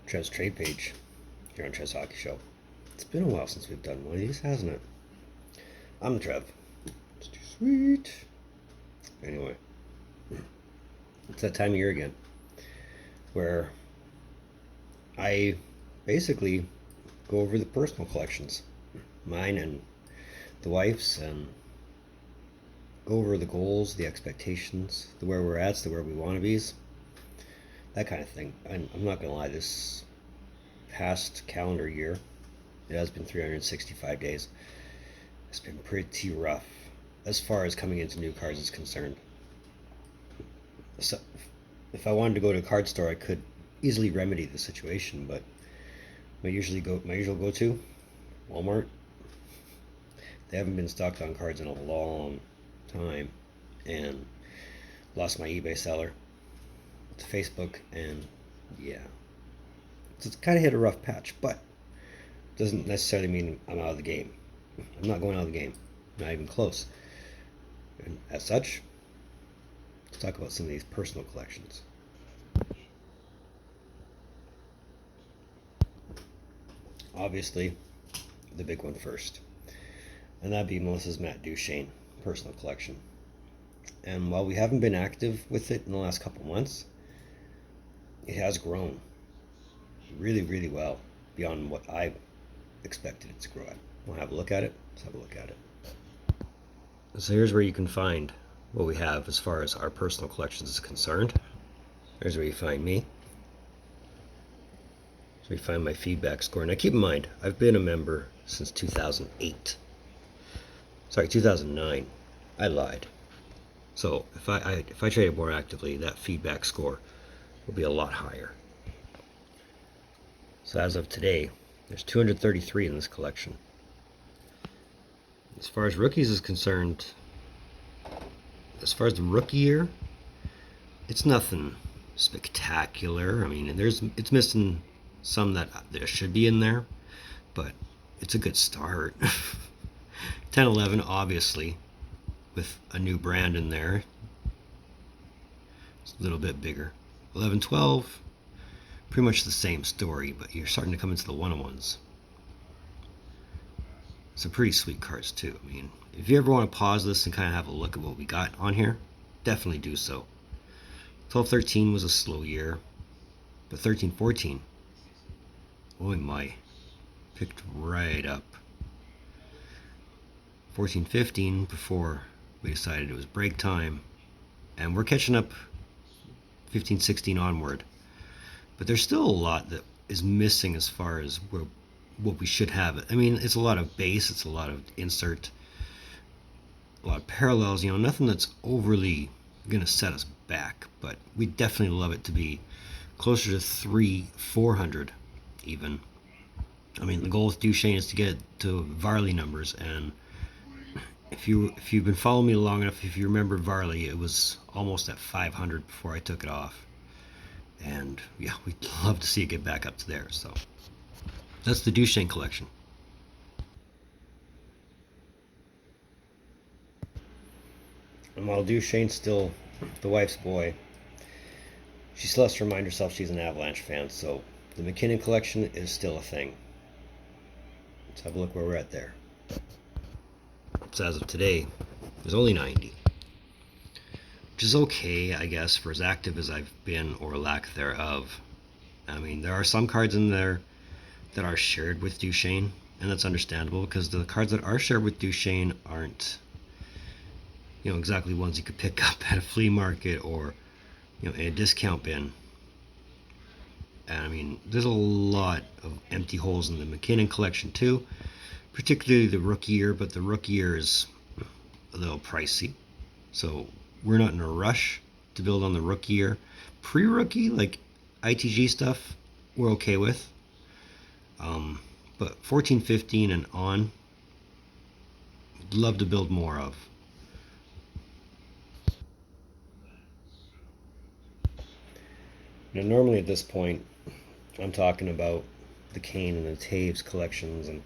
Trev's trade page here on Trev's Hockey Show. It's been a while since we've done one of these, hasn't it? I'm Trev. It's too sweet. Anyway, it's that time of year again where I basically go over the personal collections, mine and the wife's, and go over the goals, the expectations, the where we're at, the where we want to be, that kind of thing. And I'm not gonna lie, this past calendar year, it has been 365 days. It's been pretty rough as far as coming into new cards is concerned. So, if I wanted to go to a card store, I could easily remedy the situation, but my usual go-to, Walmart, they haven't been stocked on cards in a long time, and lost my eBay seller to Facebook, and yeah, so it's kind of hit a rough patch, but doesn't necessarily mean I'm out of the game. I'm not going out of the game, not even close. And as such, let's talk about some of these personal collections. Obviously, the big one first, and that'd be Melissa's Matt Duchene personal collection. And while we haven't been active with it in the last couple months, it has grown really, really well beyond what I expected it to grow at. Want to have a look at it? Let's have a look at it. So here's where you can find what we have as far as our personal collections is concerned. Here's where you find me. So we find my feedback score. Now keep in mind, I've been a member since 2008. Sorry, 2009. I lied. So if I traded more actively, that feedback score will be a lot higher. So as of today, there's 233 in this collection. As far as rookies is concerned, as far as the rookie year, it's nothing spectacular. I mean, it's missing some that there should be in there, but it's a good start. 10-11, obviously, with a new brand in there. It's a little bit bigger. 11-12, pretty much the same story, but you're starting to come into the one-on-ones. Some pretty sweet cards too. I mean, if you ever want to pause this and kind of have a look at what we got on here, definitely do so. 12-13 was a slow year, but 13-14, oh my, picked right up. 14-15 before we decided it was break time, and we're catching up 15-16 onward. But there's still a lot that is missing as far as what we should have. I mean, it's a lot of base, it's a lot of insert, a lot of parallels, nothing that's overly going to set us back, but we definitely love it to be closer to 300-400 even. I mean, the goal with Duchene is to get to Varley numbers, and if you've been following me long enough, if you remember Varley, it was almost at 500 before I took it off. And yeah, we'd love to see it get back up to there. So that's the Duchene collection. And while Duchene's still the wife's boy, she still has to remind herself she's an Avalanche fan. So the McKinnon collection is still a thing. Let's have a look where we're at there. So as of today, there's only 90. Which is okay, I guess, for as active as I've been, or lack thereof. I mean, there are some cards in there that are shared with Duchene, and that's understandable, because the cards that are shared with Duchene aren't, exactly ones you could pick up at a flea market or, in a discount bin. And I mean, there's a lot of empty holes in the McKinnon collection too, particularly the rookie year, but the rookie year is a little pricey. So we're not in a rush to build on the rookie year. Pre-rookie, like ITG stuff, we're okay with. But 14-15 and on, would love to build more of. Now, normally at this point, I'm talking about the Kane and the Taves collections and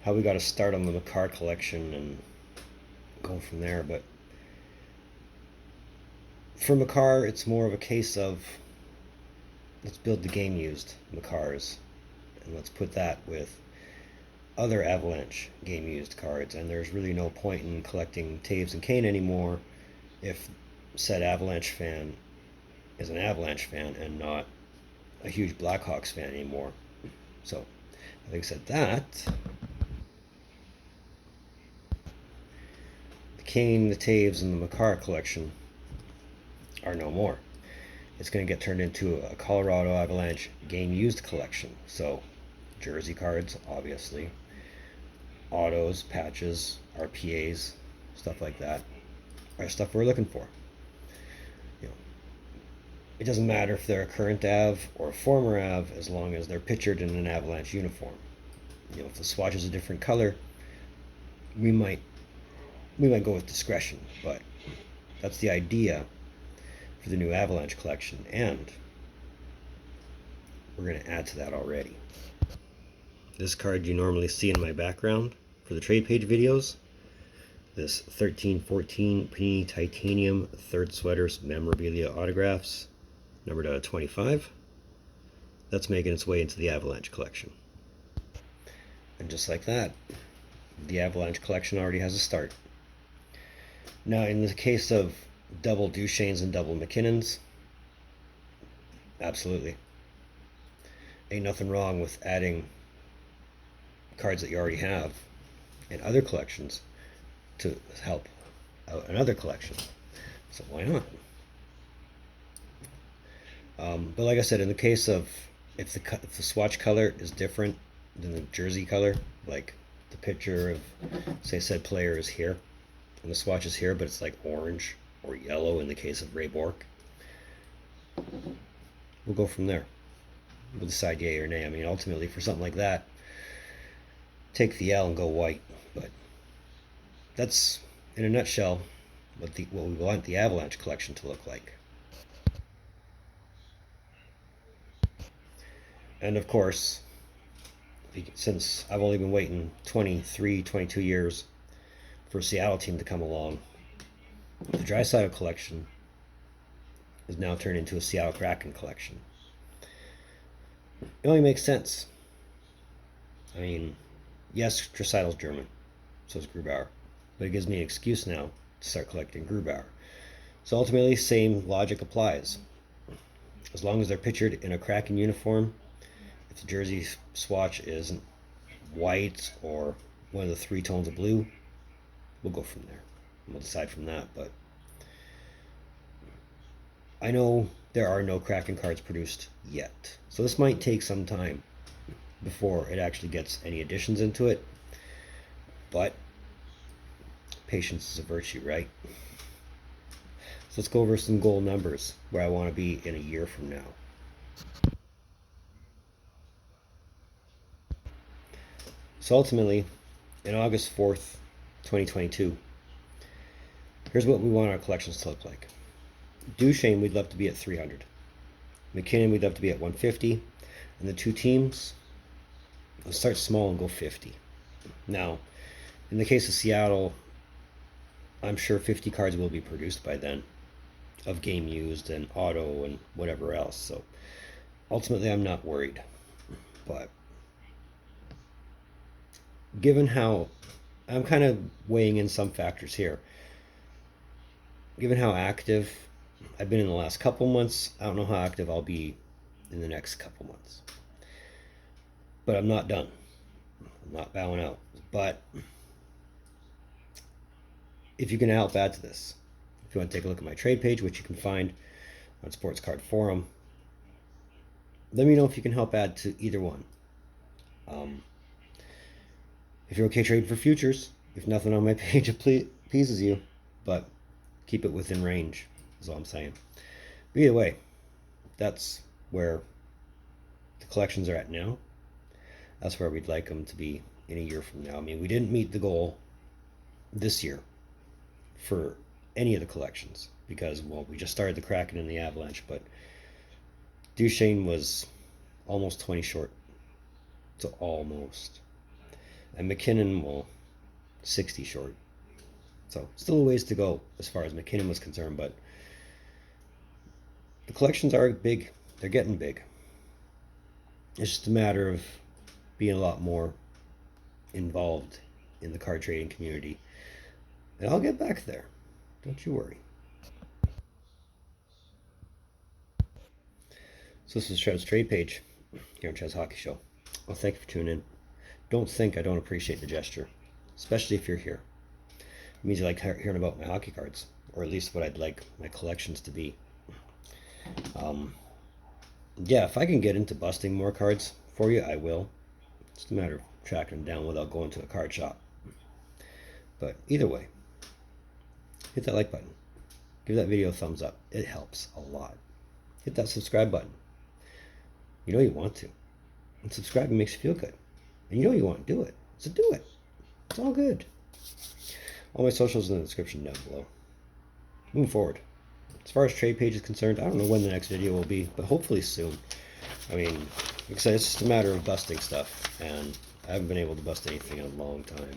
how we got to start on the McCarr collection and go from there. But for McCarr, it's more of a case of let's build the game used Makars, and let's put that with other Avalanche game used cards. And there's really no point in collecting Taves and Kane anymore if said Avalanche fan is an Avalanche fan and not a huge Blackhawks fan anymore. So, having said that, the Kane, the Taves, and the Makar collection are no more. It's going to get turned into a Colorado Avalanche game used collection. So, jersey cards, obviously, autos, patches, RPAs, stuff like that are stuff we're looking for. You know, it doesn't matter if they're a current Av or a former Av, as long as they're pictured in an Avalanche uniform. You know, if the swatch is a different color, we might go with discretion, but that's the idea for the new Avalanche collection, and we're going to add to that already. This card you normally see in my background for the trade page videos, this 1314 Panini Titanium Third Sweaters Memorabilia Autographs, numbered out of 25, that's making its way into the Avalanche collection. And just like that, the Avalanche collection already has a start. Now, in the case of double Duchesnes and double McKinnons, absolutely. Ain't nothing wrong with adding cards that you already have in other collections to help out another collection. So why not? But like I said, in the case of if the swatch color is different than the jersey color, like the picture of, say, said player is here, and the swatch is here, but it's like orange or yellow in the case of Ray Bork, we'll go from there. We'll decide yay or nay. I mean, ultimately, for something like that, take the L and go white. But that's, in a nutshell, what we want the Avalanche collection to look like. And of course, since I've only been waiting 23, 22 years for a Seattle team to come along, the Draisaitl collection is now turned into a Seattle Kraken collection. It only makes sense. I mean, yes, Draisaitl's German, so is Grubauer, but it gives me an excuse now to start collecting Grubauer. So ultimately, same logic applies. As long as they're pictured in a Kraken uniform, if the jersey swatch isn't white or one of the three tones of blue, we'll go from there. We'll decide from that. But I know there are no Kraken cards produced yet, so this might take some time before it actually gets any additions into it. But patience is a virtue, right? So let's go over some goal numbers where I want to be in a year from now. So ultimately, in August 4th, 2022, here's what we want our collections to look like. Duchesne, we'd love to be at 300. McKinnon, we'd love to be at 150. And the two teams, let's start small and go 50. Now, in the case of Seattle, I'm sure 50 cards will be produced by then of game used and auto and whatever else. So ultimately, I'm not worried. But given how I'm kind of weighing in some factors here, given how active I've been in the last couple months, I don't know how active I'll be in the next couple months. But I'm not done. I'm not bowing out. But if you can help add to this, if you want to take a look at my trade page, which you can find on Sports Card Forum, let me know if you can help add to either one. If you're okay trading for futures, if nothing on my page pleases you, but keep it within range, is all I'm saying. But either way, that's where the collections are at now. That's where we'd like them to be in a year from now. I mean, we didn't meet the goal this year for any of the collections because, well, we just started the Kraken and the Avalanche, but Duchesne was almost 20 short. So almost. And McKinnon, well, 60 short. So still a ways to go as far as McKinnon was concerned, but the collections are big. They're getting big. It's just a matter of being a lot more involved in the card trading community. And I'll get back there. Don't you worry. So this is Trev's trade page here on Trev's Hockey Show. Well, thank you for tuning in. Don't think I don't appreciate the gesture, especially if you're here. It means you like hearing about my hockey cards, or at least what I'd like my collections to be. Yeah, if I can get into busting more cards for you, I will. It's a matter of tracking them down without going to a card shop. But either way, hit that like button. Give that video a thumbs up. It helps a lot. Hit that subscribe button. You know you want to. And subscribing makes you feel good. And you know you want to do it. So do it. It's all good. All my socials in the description down below. Moving forward. As far as trade page is concerned, I don't know when the next video will be, but hopefully soon. I mean, like I said, it's just a matter of busting stuff, and I haven't been able to bust anything in a long time.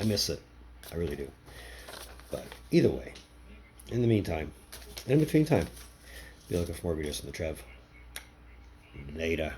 I miss it. I really do. But either way, in the meantime, in between time, be looking for more videos from the Trev. Later.